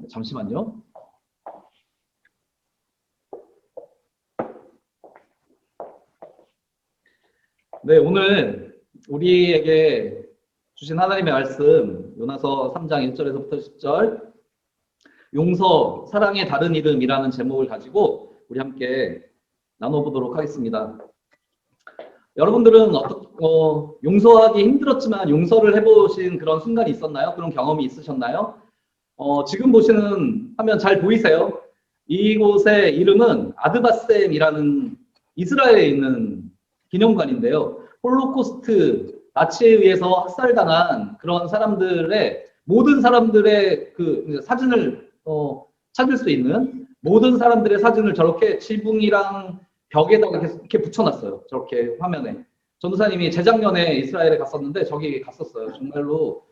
잠시만요. 네, 오늘 우리에게 주신 하나님의 말씀 요나서 3장 1절에서부터 10절 용서, 사랑의 다른 이름이라는 제목을 가지고 우리 함께 나눠보도록 하겠습니다. 여러분들은 용서하기 힘들었지만 용서를 해보신 그런 순간이 있었나요? 그런 경험이 있으셨나요? 지금 보시는 화면 잘 보이세요? 이곳의 이름은 아드바셈이라는 이스라엘에 있는 기념관인데요. 홀로코스트 나치에 의해서 학살당한 그런 사람들의 모든 사람들의 그 사진을 찾을 수 있는 모든 사람들의 사진을 저렇게 지붕이랑 벽에다가 이렇게 붙여놨어요. 저렇게 화면에. 전도사님이 재작년에 이스라엘에 갔었는데 저기 갔었어요. 정말로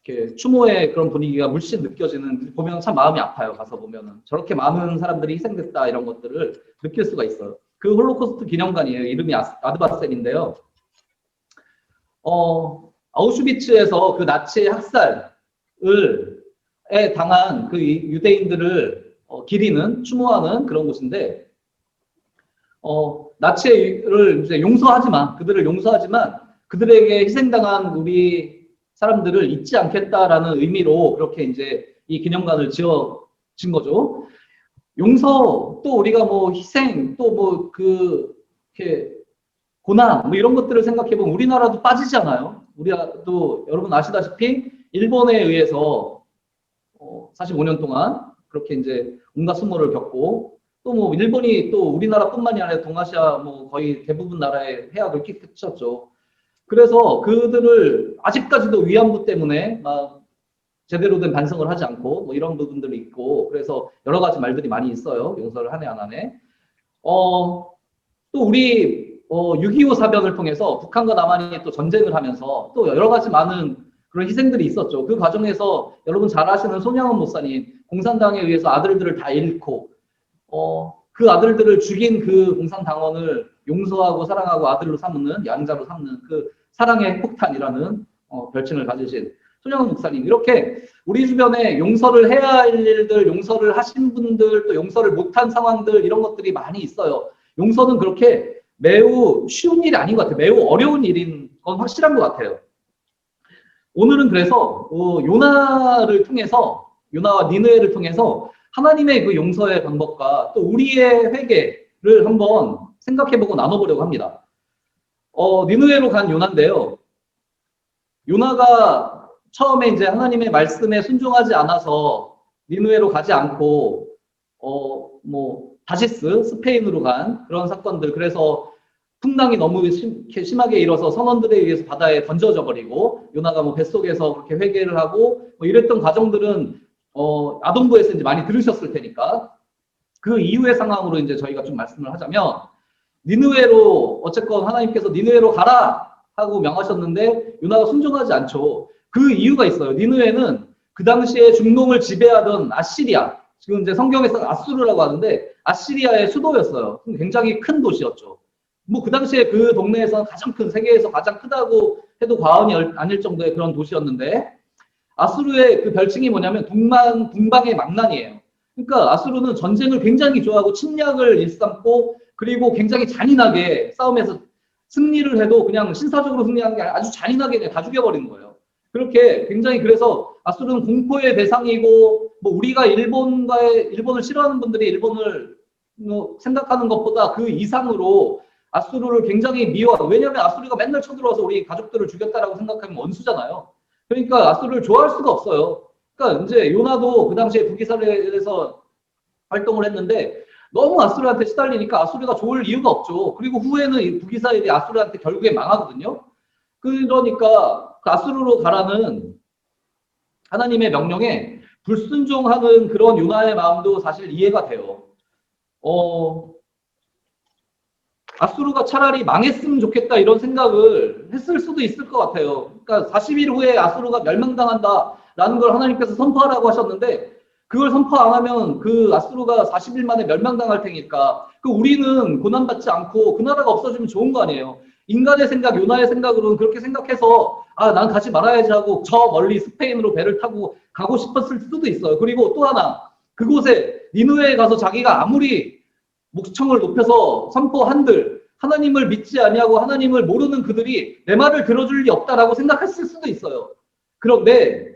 이렇게 추모의 그런 분위기가 물씬 느껴지는, 보면 참 마음이 아파요. 가서 보면은 저렇게 많은 사람들이 희생됐다 이런 것들을 느낄 수가 있어요. 그 홀로코스트 기념관이에요. 이름이 아드바셈인데요. 아우슈비츠에서 그 나치의 학살을 당한 그 유대인들을 기리는, 추모하는 그런 곳인데, 나치를 이제 그들을 용서하지만 그들에게 희생당한 우리 사람들을 잊지 않겠다라는 의미로 그렇게 이제 이 기념관을 지어진 거죠. 용서, 또 우리가 뭐 희생, 또 뭐 이렇게 고난, 뭐 이런 것들을 생각해보면 우리나라도 빠지지 않아요? 우리도 여러분 아시다시피 일본에 의해서 45년 동안 그렇게 이제 온갖 수모를 겪고, 또 뭐 일본이 또 우리나라뿐만이 아니라 동아시아 뭐 거의 대부분 나라의 해악을 끼쳤죠. 그래서 그들을 아직까지도 위안부 때문에 막 제대로 된 반성을 하지 않고 뭐 이런 부분들이 있고, 그래서 여러 가지 말들이 많이 있어요. 용서를 하네 안 하네. 또 우리 6.25 사변을 통해서 북한과 남한이 또 전쟁을 하면서 또 여러 가지 많은 그런 희생들이 있었죠. 그 과정에서 여러분 잘 아시는 손양원 목사님, 공산당에 의해서 아들들을 다 잃고 그 아들들을 죽인 그 공산당원을 용서하고 사랑하고 아들로 삼는, 양자로 삼는 그 사랑의 폭탄이라는 별칭을 가지신 손양원 목사님, 이렇게 우리 주변에 용서를 해야 할 일들, 용서를 하신 분들, 또 용서를 못한 상황들, 이런 것들이 많이 있어요. 용서는 그렇게 매우 쉬운 일이 아닌 것 같아요. 매우 어려운 일인 건 확실한 것 같아요. 오늘은 그래서 요나와 니느웨를 통해서 하나님의 그 용서의 방법과 또 우리의 회개를 한번 생각해보고 나눠보려고 합니다. 니느웨로 간 요나인데요. 요나가 처음에 이제 하나님의 말씀에 순종하지 않아서 니느웨로 가지 않고 다시스, 스페인으로 간 그런 사건들, 그래서 풍랑이 너무 심하게 일어서 선원들에 의해서 바다에 던져져 버리고 요나가 뭐 뱃속에서 그렇게 회개를 하고 뭐 이랬던 과정들은 아동부에서 이제 많이 들으셨을 테니까 그 이후의 상황으로 이제 저희가 좀 말씀을 하자면, 니느웨로 어쨌건 하나님께서 니느웨로 가라 하고 명하셨는데 요나가 순종하지 않죠. 그 이유가 있어요. 니느웨는 그 당시에 중동을 지배하던 아시리아, 지금 이제 성경에서 아수르라고 하는데 아시리아의 수도였어요. 굉장히 큰 도시였죠. 뭐 그 당시에 그 동네에서는 세계에서 가장 크다고 해도 과언이 아닐 정도의 그런 도시였는데, 아수르의 그 별칭이 뭐냐면 동방의 망난이에요. 그러니까 아수르는 전쟁을 굉장히 좋아하고 침략을 일삼고, 그리고 굉장히 잔인하게 싸움에서 승리를 해도 그냥 신사적으로 승리하는 게 아니라 아주 잔인하게 그냥 다 죽여버리는 거예요. 그렇게 굉장히, 그래서 아수르는 공포의 대상이고, 뭐 우리가 일본을 싫어하는 분들이 일본을 생각하는 것보다 그 이상으로 아수르를 굉장히 미워하고, 왜냐하면 아수르가 맨날 쳐들어와서 우리 가족들을 죽였다라고 생각하면 원수잖아요. 그러니까 아수르를 좋아할 수가 없어요. 그러니까 이제 요나도 그 당시에 북이스라엘에서 활동을 했는데 너무 아수르한테 시달리니까 아수르가 좋을 이유가 없죠. 그리고 후에는 북이스라엘이 아수르한테 결국에 망하거든요. 그러니까 그 아수르로 가라는 하나님의 명령에 불순종하는 그런 요나의 마음도 사실 이해가 돼요. 아수르가 차라리 망했으면 좋겠다 이런 생각을 했을 수도 있을 것 같아요. 그러니까 40일 후에 아수르가 멸망당한다라는 걸 하나님께서 선포하라고 하셨는데, 그걸 선포 안 하면 그 아수르가 40일 만에 멸망당할 테니까 우리는 고난받지 않고 그 나라가 없어지면 좋은 거 아니에요. 인간의 생각, 요나의 생각으로는 그렇게 생각해서 난 가지 말아야지 하고 저 멀리 스페인으로 배를 타고 가고 싶었을 수도 있어요. 그리고 또 하나, 그곳에 니느웨에 가서 자기가 아무리 목청을 높여서 선포한들 하나님을 믿지 아니하고 하나님을 모르는 그들이 내 말을 들어줄 리 없다라고 생각했을 수도 있어요. 그런데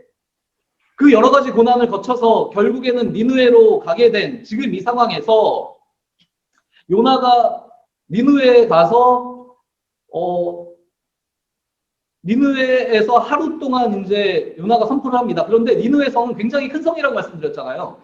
그 여러 가지 고난을 거쳐서 결국에는 니느웨로 가게 된 지금 이 상황에서 요나가 니느웨에 가서 니느웨에서 하루 동안 이제 요나가 선포를 합니다. 그런데 니느웨 성은 굉장히 큰 성이라고 말씀드렸잖아요.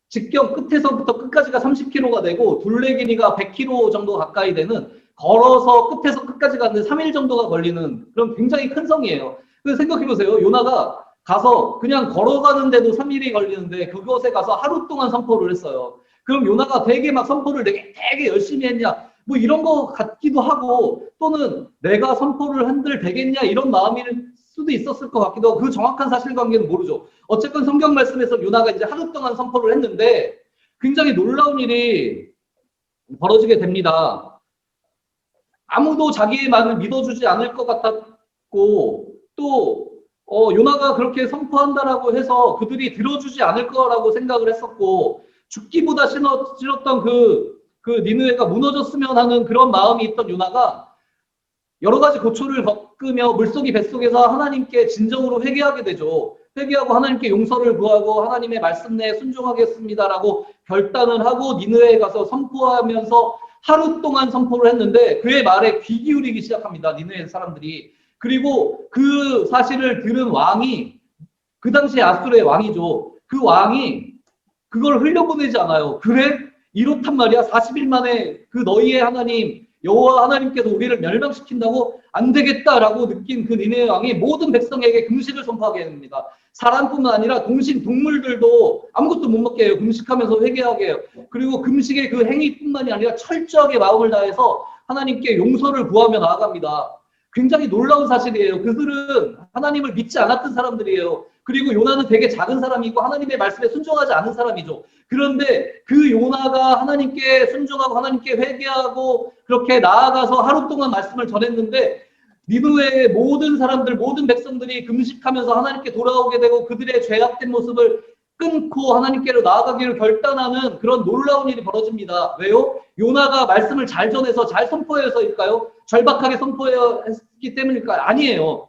직경 끝에서부터 끝까지가 30km가 되고 둘레 길이가 100km 정도 가까이 되는, 걸어서 끝에서 끝까지 가는데 3일 정도가 걸리는 그런 굉장히 큰 성이에요. 그래서 생각해보세요. 요나가 가서 그냥 걸어가는데도 3일이 걸리는데 그곳에 가서 하루 동안 선포를 했어요. 그럼 요나가 되게 막 선포를 되게 열심히 했냐? 뭐 이런 거 같기도 하고, 또는 내가 선포를 한들 되겠냐 이런 마음일 수도 있었을 것 같기도 하고, 그 정확한 사실관계는 모르죠. 어쨌건 성경 말씀에서 요나가 이제 하루 동안 선포를 했는데 굉장히 놀라운 일이 벌어지게 됩니다. 아무도 자기의 말을 믿어주지 않을 것 같았고, 또 요나가 그렇게 선포한다라고 해서 그들이 들어주지 않을 거라고 생각을 했었고, 죽기보다 싫었던 그 니느웨가 무너졌으면 하는 그런 마음이 있던 요나가 여러 가지 고초를 겪으며 물속이 뱃속에서 하나님께 진정으로 회개하게 되죠. 회개하고 하나님께 용서를 구하고 하나님의 말씀 내에 순종하겠습니다라고 결단을 하고 니느웨에 가서 선포하면서 하루 동안 선포를 했는데 그의 말에 귀 기울이기 시작합니다. 니느웨 사람들이. 그리고 그 사실을 들은 왕이, 그 당시에 아수르의 왕이죠. 그 왕이 그걸 흘려보내지 않아요. 그래? 이렇단 말이야. 40일 만에 그 너희의 하나님 여호와 하나님께서 우리를 멸망시킨다고? 안 되겠다라고 느낀 그 니느웨 왕이 모든 백성에게 금식을 선포하게 됩니다. 사람뿐만 아니라 동식 동물들도 아무것도 못 먹게 해요. 금식하면서 회개하게 해요. 그리고 금식의 그 행위뿐만이 아니라 철저하게 마음을 다해서 하나님께 용서를 구하며 나아갑니다. 굉장히 놀라운 사실이에요. 그들은 하나님을 믿지 않았던 사람들이에요. 그리고 요나는 되게 작은 사람이고 하나님의 말씀에 순종하지 않은 사람이죠. 그런데 그 요나가 하나님께 순종하고 하나님께 회개하고 그렇게 나아가서 하루 동안 말씀을 전했는데 니느웨의 모든 사람들, 모든 백성들이 금식하면서 하나님께 돌아오게 되고 그들의 죄악된 모습을 끊고 하나님께로 나아가기를 결단하는 그런 놀라운 일이 벌어집니다. 왜요? 요나가 말씀을 잘 전해서 잘 선포해서일까요? 절박하게 선포했기 때문일까요? 아니에요.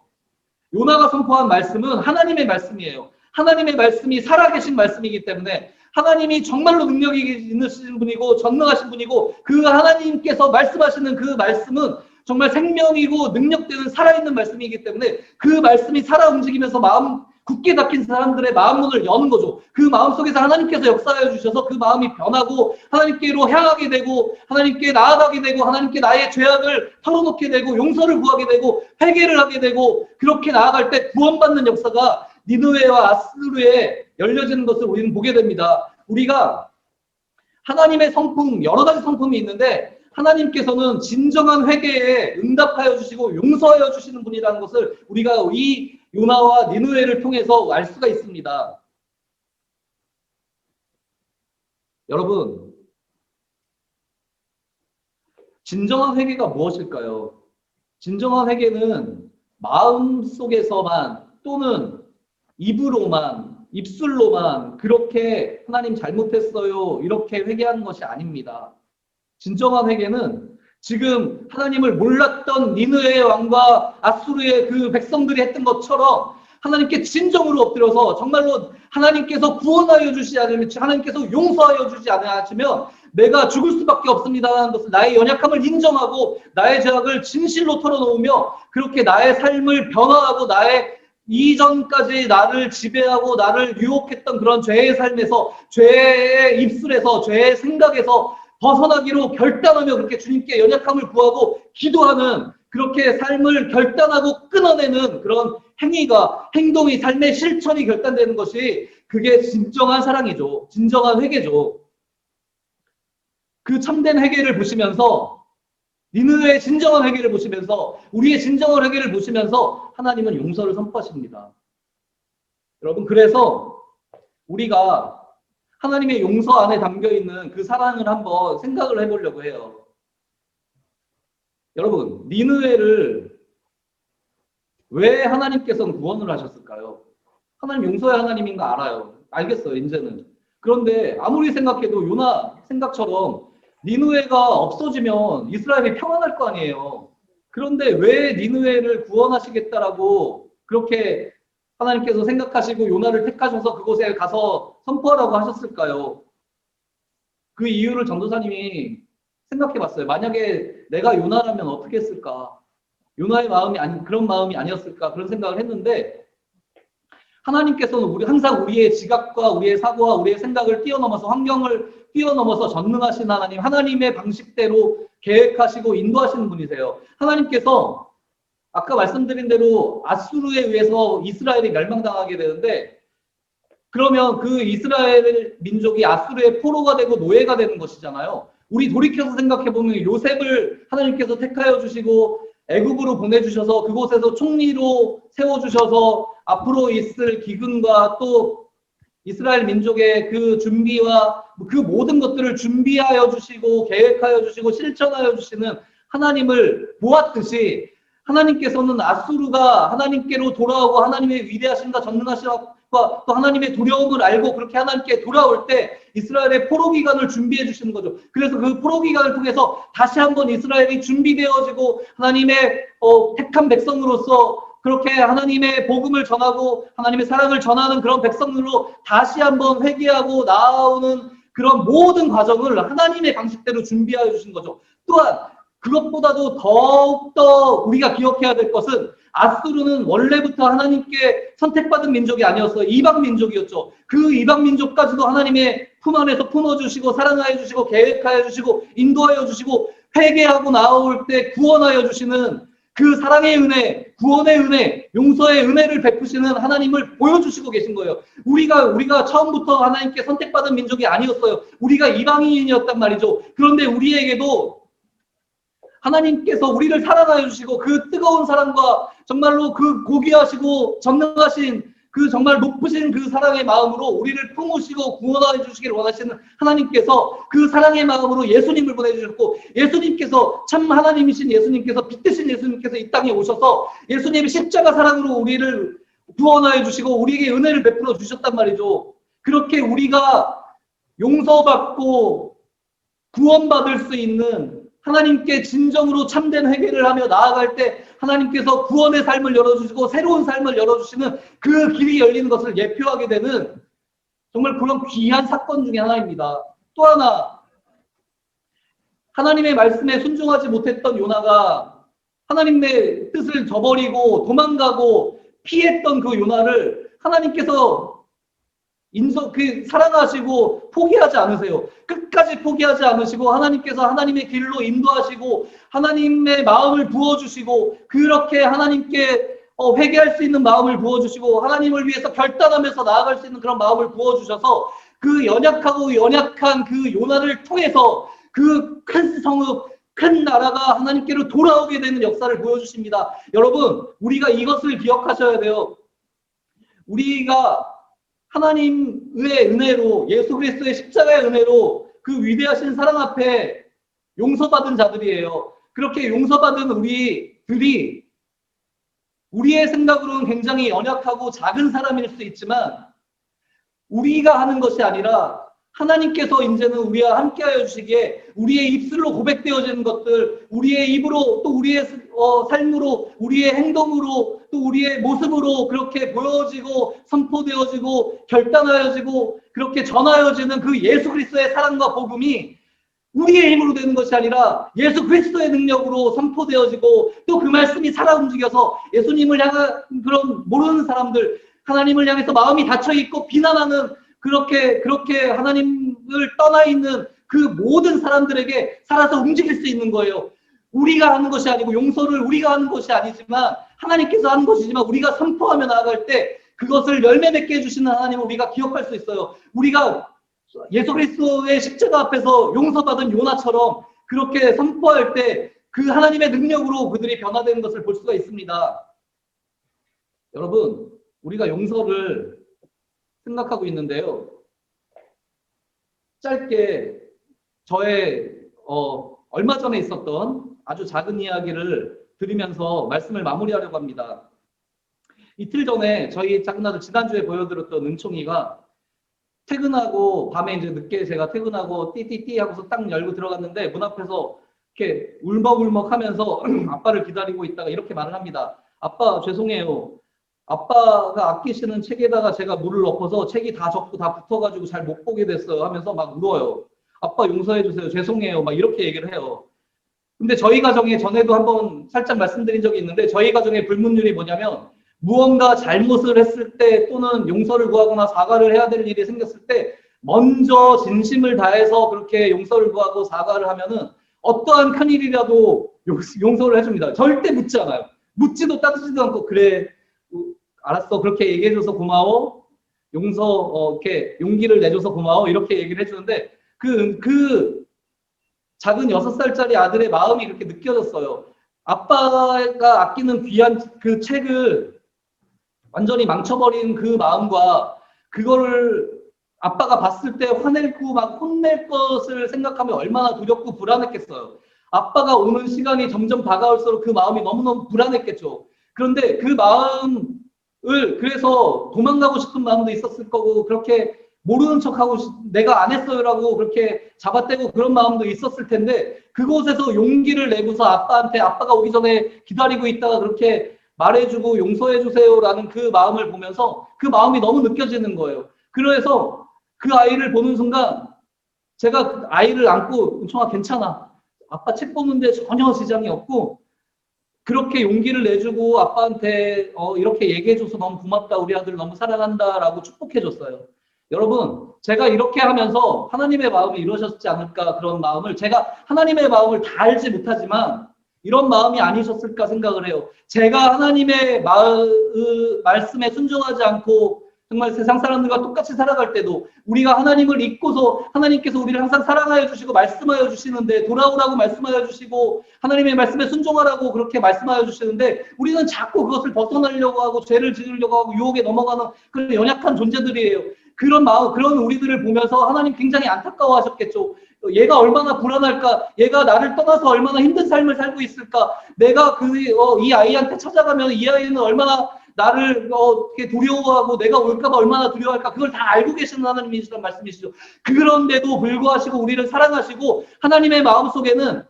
요나가 선포한 말씀은 하나님의 말씀이에요. 하나님의 말씀이 살아계신 말씀이기 때문에 하나님이 정말로 능력이 있으신 분이고 전능하신 분이고 그 하나님께서 말씀하시는 그 말씀은 정말 생명이고 능력되는 살아있는 말씀이기 때문에 그 말씀이 살아 움직이면서 마음 굳게 닫힌 사람들의 마음문을 여는 거죠. 그 마음속에서 하나님께서 역사해 주셔서 그 마음이 변하고 하나님께로 향하게 되고 하나님께 나아가게 되고 하나님께 나의 죄악을 털어놓게 되고 용서를 구하게 되고 회개를 하게 되고 그렇게 나아갈 때 구원받는 역사가 니느웨와 아수르에 열려지는 것을 우리는 보게 됩니다. 우리가 하나님의 성품, 여러 가지 성품이 있는데 하나님께서는 진정한 회개에 응답하여 주시고 용서하여 주시는 분이라는 것을 우리가 이 요나와 니느웨를 통해서 알 수가 있습니다. 여러분, 진정한 회개가 무엇일까요? 진정한 회개는 마음속에서만 또는 입으로만, 입술로만 그렇게 하나님 잘못했어요 이렇게 회개하는 것이 아닙니다. 진정한 회개는 지금 하나님을 몰랐던 니느웨의 왕과 아수르의 그 백성들이 했던 것처럼 하나님께 진정으로 엎드려서 정말로 하나님께서 구원하여 주시지 않으면 하나님께서 용서하여 주지 않으시면 내가 죽을 수밖에 없습니다라는 것을 나의 연약함을 인정하고 나의 죄악을 진실로 털어놓으며 그렇게 나의 삶을 변화하고 나의 이전까지 나를 지배하고 나를 유혹했던 그런 죄의 삶에서 죄의 입술에서 죄의 생각에서 벗어나기로 결단하며 그렇게 주님께 연약함을 구하고 기도하는 그렇게 삶을 결단하고 끊어내는 그런 행위가 행동이 삶의 실천이 결단되는 것이 그게 진정한 사랑이죠. 진정한 회개죠. 그 참된 회개를 보시면서 니느웨의 진정한 회개를 보시면서 우리의 진정한 회개를 보시면서 하나님은 용서를 선포하십니다. 여러분 그래서 우리가 하나님의 용서 안에 담겨있는 그 사랑을 한번 생각을 해보려고 해요. 여러분 니느웨를 왜 하나님께서는 구원을 하셨을까요? 하나님 용서의 하나님인 거 알아요. 알겠어요, 이제는. 그런데 아무리 생각해도 요나 생각처럼 니느웨가 없어지면 이스라엘이 평안할 거 아니에요. 그런데 왜 니느웨를 구원하시겠다라고 그렇게 하나님께서 생각하시고 요나를 택하셔서 그곳에 가서 선포하라고 하셨을까요? 그 이유를 전도사님이 생각해 봤어요. 만약에 내가 요나라면 어떻게 했을까? 요나의 마음이 그런 마음이 아니었을까? 그런 생각을 했는데 하나님께서는 항상 우리의 지각과 우리의 사고와 우리의 생각을 뛰어넘어서 환경을 뛰어넘어서 전능하신 하나님, 하나님의 방식대로 계획하시고 인도하시는 분이세요. 하나님께서 아까 말씀드린 대로 아수르에 의해서 이스라엘이 멸망당하게 되는데 그러면 그 이스라엘 민족이 아수르의 포로가 되고 노예가 되는 것이잖아요. 우리 돌이켜서 생각해보면 요셉을 하나님께서 택하여 주시고 애굽으로 보내주셔서 그곳에서 총리로 세워주셔서 앞으로 있을 기근과 또 이스라엘 민족의 그 준비와 그 모든 것들을 준비하여 주시고 계획하여 주시고 실천하여 주시는 하나님을 보았듯이 하나님께서는 아수르가 하나님께로 돌아오고 하나님의 위대하심과 전능하심과 또 하나님의 두려움을 알고 그렇게 하나님께 돌아올 때 이스라엘의 포로 기간을 준비해 주시는 거죠. 그래서 그 포로 기간을 통해서 다시 한번 이스라엘이 준비되어지고 하나님의 택한 백성으로서 그렇게 하나님의 복음을 전하고 하나님의 사랑을 전하는 그런 백성으로 다시 한번 회개하고 나아오는 그런 모든 과정을 하나님의 방식대로 준비하여 주신 거죠. 또한 그것보다도 더욱더 우리가 기억해야 될 것은 아수르는 원래부터 하나님께 선택받은 민족이 아니었어요. 이방 민족이었죠. 그 이방 민족까지도 하나님의 품 안에서 품어주시고 사랑하여 주시고 계획하여 주시고 인도하여 주시고 회개하고 나올 때 구원하여 주시는 그 사랑의 은혜, 구원의 은혜, 용서의 은혜를 베푸시는 하나님을 보여주시고 계신 거예요. 우리가 처음부터 하나님께 선택받은 민족이 아니었어요. 우리가 이방인이었단 말이죠. 그런데 우리에게도 하나님께서 우리를 사랑하여 주시고 그 뜨거운 사랑과 정말로 그 고귀하시고 전능하신 그 정말 높으신 그 사랑의 마음으로 우리를 품으시고 구원하여 주시기를 원하시는 하나님께서 그 사랑의 마음으로 예수님을 보내주셨고 예수님께서 참 하나님이신 예수님께서 빛되신 예수님께서 이 땅에 오셔서 예수님의 십자가 사랑으로 우리를 구원하여 주시고 우리에게 은혜를 베풀어 주셨단 말이죠. 그렇게 우리가 용서받고 구원받을 수 있는 하나님께 진정으로 참된 회개를 하며 나아갈 때 하나님께서 구원의 삶을 열어주시고 새로운 삶을 열어주시는 그 길이 열리는 것을 예표하게 되는 정말 그런 귀한 사건 중에 하나입니다. 또 하나, 하나님의 말씀에 순종하지 못했던 요나가 하나님의 뜻을 저버리고 도망가고 피했던 그 요나를 하나님께서 사랑하시고 포기하지 않으세요. 끝까지 포기하지 않으시고 하나님께서 하나님의 길로 인도하시고 하나님의 마음을 부어주시고 그렇게 하나님께 회개할 수 있는 마음을 부어주시고 하나님을 위해서 결단하면서 나아갈 수 있는 그런 마음을 부어주셔서 그 연약한 그 요나를 통해서 그 큰 성읍 큰 나라가 하나님께로 돌아오게 되는 역사를 보여주십니다. 여러분 우리가 이것을 기억하셔야 돼요. 우리가 하나님의 은혜로 예수 그리스도의 십자가의 은혜로 그 위대하신 사랑 앞에 용서받은 자들이에요. 그렇게 용서받은 우리들이 우리의 생각으로는 굉장히 연약하고 작은 사람일 수 있지만 우리가 하는 것이 아니라 하나님께서 이제는 우리와 함께하여 주시기에 우리의 입술로 고백되어지는 것들, 우리의 입으로 또 우리의 삶으로, 우리의 행동으로, 또 우리의 모습으로 그렇게 보여지고 선포되어지고 결단하여지고 그렇게 전하여지는 그 예수 그리스도의 사랑과 복음이 우리의 힘으로 되는 것이 아니라 예수 그리스도의 능력으로 선포되어지고 또 그 말씀이 살아 움직여서 예수님을 향한 그런 모르는 사람들, 하나님을 향해서 마음이 닫혀있고 비난하는 그렇게 하나님을 떠나 있는 그 모든 사람들에게 살아서 움직일 수 있는 거예요. 우리가 하는 것이 아니고 용서를 우리가 하는 것이 아니지만 하나님께서 하는 것이지만 우리가 선포하며 나아갈 때 그것을 열매 맺게 해주시는 하나님을 우리가 기억할 수 있어요. 우리가 예수 그리스도의 십자가 앞에서 용서받은 요나처럼 그렇게 선포할 때 그 하나님의 능력으로 그들이 변화되는 것을 볼 수가 있습니다. 여러분 우리가 용서를 생각하고 있는데요. 짧게 저의 얼마 전에 있었던 아주 작은 이야기를 드리면서 말씀을 마무리하려고 합니다. 이틀 전에 저희 작은 아들 지난주에 보여드렸던 은총이가 퇴근하고 밤에 이제 늦게 제가 퇴근하고 띠띠띠 하고서 딱 열고 들어갔는데 문 앞에서 이렇게 울먹울먹 하면서 아빠를 기다리고 있다가 이렇게 말을 합니다. 아빠 죄송해요. 아빠가 아끼시는 책에다가 제가 물을 엎어서 책이 다 젖고 다 붙어가지고 잘 못 보게 됐어요 하면서 막 울어요. 아빠 용서해 주세요. 죄송해요. 막 이렇게 얘기를 해요. 근데 저희 가정에 전에도 한번 살짝 말씀드린 적이 있는데 저희 가정의 불문율이 뭐냐면 무언가 잘못을 했을 때 또는 용서를 구하거나 사과를 해야 될 일이 생겼을 때 먼저 진심을 다해서 그렇게 용서를 구하고 사과를 하면은 어떠한 큰일이라도 용서를 해줍니다. 절대 묻지 않아요. 묻지도 따지지도 않고 그래 알았어 그렇게 얘기해줘서 고마워 이렇게 용기를 내줘서 고마워 이렇게 얘기를 해주는데 그 작은 6살짜리 아들의 마음이 그렇게 느껴졌어요. 아빠가 아끼는 귀한 그 책을 완전히 망쳐버린 그 마음과 그거를 아빠가 봤을 때 화내고 막 혼낼 것을 생각하면 얼마나 두렵고 불안했겠어요. 아빠가 오는 시간이 점점 다가올수록 그 마음이 너무너무 불안했겠죠. 그런데 그 마음을 그래서 도망가고 싶은 마음도 있었을 거고 그렇게 모르는 척하고 내가 안 했어요라고 그렇게 잡아떼고 그런 마음도 있었을 텐데 그곳에서 용기를 내고서 아빠한테 아빠가 오기 전에 기다리고 있다가 그렇게 말해주고 용서해주세요라는 그 마음을 보면서 그 마음이 너무 느껴지는 거예요. 그래서 그 아이를 보는 순간 제가 그 아이를 안고 은총아 괜찮아. 아빠 책 보는데 전혀 지장이 없고 그렇게 용기를 내주고 아빠한테 이렇게 얘기해줘서 너무 고맙다. 우리 아들 너무 사랑한다라고 축복해줬어요. 여러분 제가 이렇게 하면서 하나님의 마음이 이루어졌지 않을까 그런 마음을 제가 하나님의 마음을 다 알지 못하지만 이런 마음이 아니셨을까 생각을 해요. 제가 하나님의 말씀에 순종하지 않고 정말 세상 사람들과 똑같이 살아갈 때도 우리가 하나님을 잊고서 하나님께서 우리를 항상 사랑하여 주시고 말씀하여 주시는데 돌아오라고 말씀하여 주시고 하나님의 말씀에 순종하라고 그렇게 말씀하여 주시는데 우리는 자꾸 그것을 벗어나려고 하고 죄를 지으려고 하고 유혹에 넘어가는 그런 연약한 존재들이에요. 그런 마음, 그런 우리들을 보면서 하나님 굉장히 안타까워하셨겠죠. 얘가 얼마나 불안할까? 얘가 나를 떠나서 얼마나 힘든 삶을 살고 있을까? 내가 이 아이한테 찾아가면 이 아이는 얼마나 나를 이렇게 두려워하고 내가 올까봐 얼마나 두려워할까? 그걸 다 알고 계시는 하나님이시란 말씀이시죠. 그런데도 불구하시고 우리를 사랑하시고 하나님의 마음속에는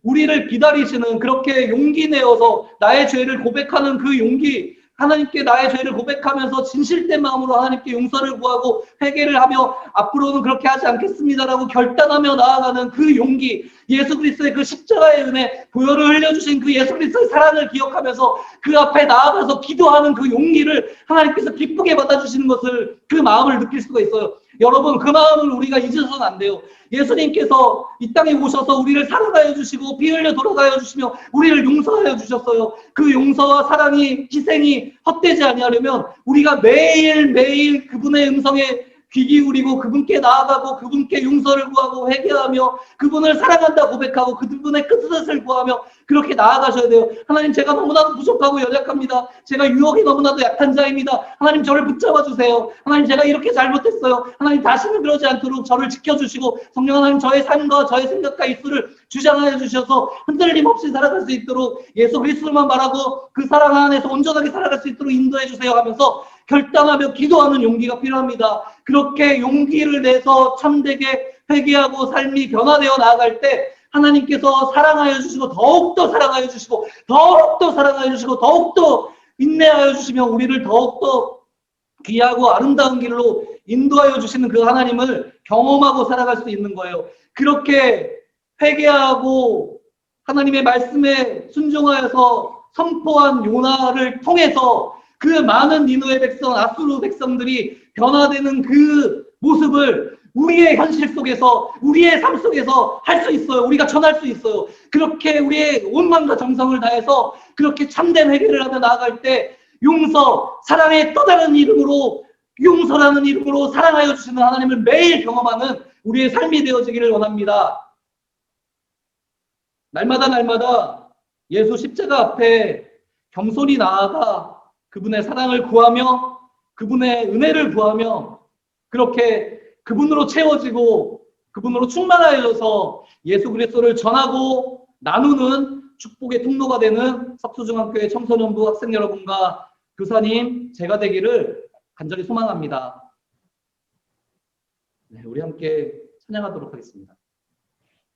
우리를 기다리시는 그렇게 용기 내어서 나의 죄를 고백하는 그 용기 하나님께 나의 죄를 고백하면서 진실된 마음으로 하나님께 용서를 구하고 회개를 하며 앞으로는 그렇게 하지 않겠습니다라고 결단하며 나아가는 그 용기 예수 그리스도의 그 십자가의 은혜 보혈을 흘려주신 그 예수 그리스도의 사랑을 기억하면서 그 앞에 나아가서 기도하는 그 용기를 하나님께서 기쁘게 받아주시는 것을 그 마음을 느낄 수가 있어요. 여러분 그 마음을 우리가 잊어서는 안 돼요. 예수님께서 이 땅에 오셔서 우리를 사랑하여 주시고 피 흘려 돌아가여 주시며 우리를 용서하여 주셨어요. 그 용서와 사랑이 희생이 헛되지 아니하려면 우리가 매일매일 그분의 음성에 귀 기울이고 그분께 나아가고 그분께 용서를 구하고 회개하며 그분을 사랑한다 고백하고 그분의 끝뜻을 구하며 그렇게 나아가셔야 돼요. 하나님 제가 너무나도 부족하고 연약합니다. 제가 유혹이 너무나도 약한 자입니다. 하나님 저를 붙잡아 주세요. 하나님 제가 이렇게 잘못했어요. 하나님 다시는 그러지 않도록 저를 지켜주시고 성령 하나님 저의 삶과 저의 생각과 입술을 주장하여 주셔서 흔들림 없이 살아갈 수 있도록 예수 그리스도만 말하고 그 사랑 안에서 온전하게 살아갈 수 있도록 인도해 주세요 하면서 결단하며 기도하는 용기가 필요합니다. 그렇게 용기를 내서 참되게 회개하고 삶이 변화되어 나아갈 때 하나님께서 사랑하여 주시고 더욱더 사랑하여 주시고 더욱더 사랑하여 주시고 더욱더 인내하여 주시며 우리를 더욱더 귀하고 아름다운 길로 인도하여 주시는 그 하나님을 경험하고 살아갈 수 있는 거예요. 그렇게 회개하고 하나님의 말씀에 순종하여서 선포한 요나를 통해서 그 많은 니느웨 백성, 아수르 백성들이 변화되는 그 모습을 우리의 현실 속에서, 우리의 삶 속에서 할 수 있어요. 우리가 전할 수 있어요. 그렇게 우리의 온 마음과 정성을 다해서 그렇게 참된 회개를 하며 나아갈 때 용서, 사랑의 또 다른 이름으로 용서라는 이름으로 사랑하여 주시는 하나님을 매일 경험하는 우리의 삶이 되어지기를 원합니다. 날마다 예수 십자가 앞에 겸손히 나아가 그분의 사랑을 구하며 그분의 은혜를 구하며 그렇게 그분으로 채워지고 그분으로 충만하여져서 예수 그리스도를 전하고 나누는 축복의 통로가 되는 석수중학교의 청소년부 학생 여러분과 교사님 제가 되기를 간절히 소망합니다. 네, 우리 함께 찬양하도록 하겠습니다.